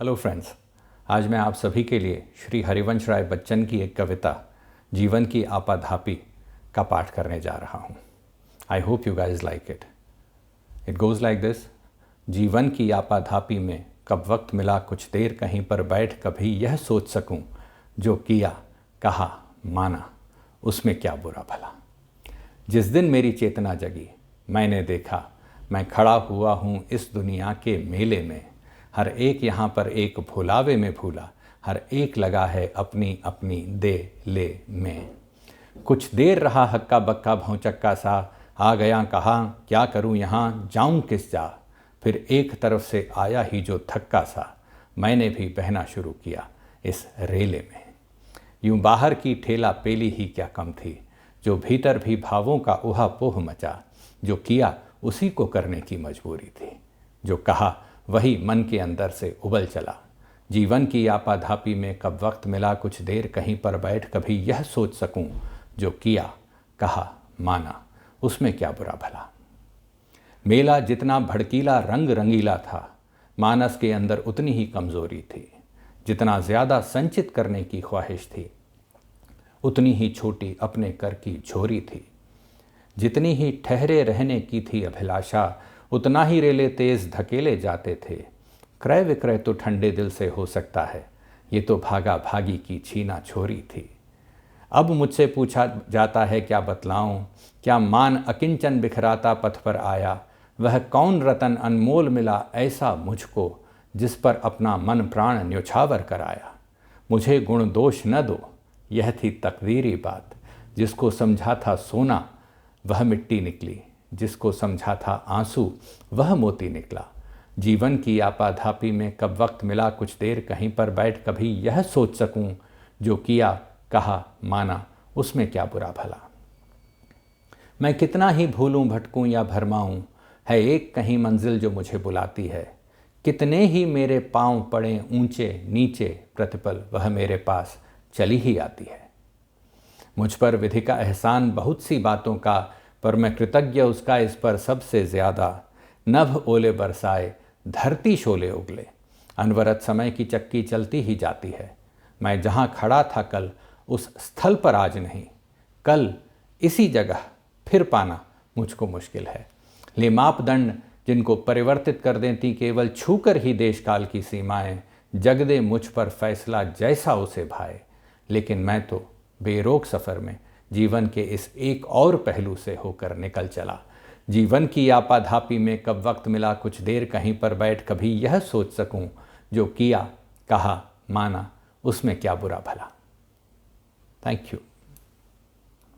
Hello friends, आज मैं आप सभी के लिए श्री हरिवंश राय बच्चन की एक कविता जीवन की आपाधापी का पाठ करने जा रहा हूँ। I hope you guys like it. It goes like this. जीवन की आपाधापी में कब वक्त मिला कुछ देर कहीं पर बैठ कभी यह सोच सकूं, जो किया कहा माना उसमें क्या बुरा भला। जिस दिन मेरी चेतना जगी मैंने देखा मैं खड़ा हुआ हूँ इस दुनिया के मेले में। हर एक यहाँ पर एक भुलावे में भूला, हर एक लगा है अपनी अपनी दे ले में। कुछ देर रहा हक्का बक्का भौचक्का सा, आ गया कहा क्या करूँ यहाँ जाऊँ किस जा। फिर एक तरफ से आया ही जो थक्का सा, मैंने भी बहना शुरू किया इस रेले में। यूँ बाहर की ठेला पेली ही क्या कम थी, जो भीतर भी भावों का उहा पोह मचा। जो किया उसी को करने की मजबूरी थी, जो कहा वही मन के अंदर से उबल चला। जीवन की आपाधापी में कब वक्त मिला कुछ देर कहीं पर बैठ कभी यह सोच सकूं, जो किया कहा माना उसमें क्या बुरा भला। मेला जितना भड़कीला रंग रंगीला था, मानस के अंदर उतनी ही कमज़ोरी थी। जितना ज़्यादा संचित करने की ख्वाहिश थी, उतनी ही छोटी अपने कर की झोरी थी। जितनी ही ठहरे रहने की थी अभिलाषा, उतना ही रेले तेज धकेले जाते थे। क्रय विक्रय तो ठंडे दिल से हो सकता है, ये तो भागा भागी की छीना छोरी थी। अब मुझसे पूछा जाता है क्या बतलाऊं, क्या मान अकिंचन बिखराता पथ पर आया। वह कौन रतन अनमोल मिला ऐसा मुझको, जिस पर अपना मन प्राण न्योछावर कराया। मुझे गुण दोष न दो, यह थी तकदीरी बात। जिसको समझा था सोना वह मिट्टी निकली, जिसको समझा था आंसू वह मोती निकला। जीवन की आपाधापी में कब वक्त मिला कुछ देर कहीं पर बैठ कभी यह सोच सकूं, जो किया कहा माना उसमें क्या बुरा भला। मैं कितना ही भूलूं भटकूं या भरमाऊं, है एक कहीं मंजिल जो मुझे बुलाती है। कितने ही मेरे पांव पड़े ऊंचे नीचे, प्रतिपल वह मेरे पास चली ही आती है। मुझ पर विधि का एहसान बहुत सी बातों का, पर मैं कृतज्ञ उसका इस पर सबसे ज़्यादा। नभ ओले बरसाए धरती शोले उगले, अनवरत समय की चक्की चलती ही जाती है। मैं जहाँ खड़ा था कल उस स्थल पर आज नहीं, कल इसी जगह फिर पाना मुझको मुश्किल है। ले मापदंड जिनको परिवर्तित कर देती केवल छूकर ही देश काल की सीमाएं, जग दे मुझ पर फैसला जैसा उसे भाए। लेकिन मैं तो बेरोक सफ़र में जीवन के इस एक और पहलू से होकर निकल चला। जीवन की आपाधापी में कब वक्त मिला कुछ देर कहीं पर बैठ कभी यह सोच सकूं, जो किया कहा माना उसमें क्या बुरा भला। Thank you.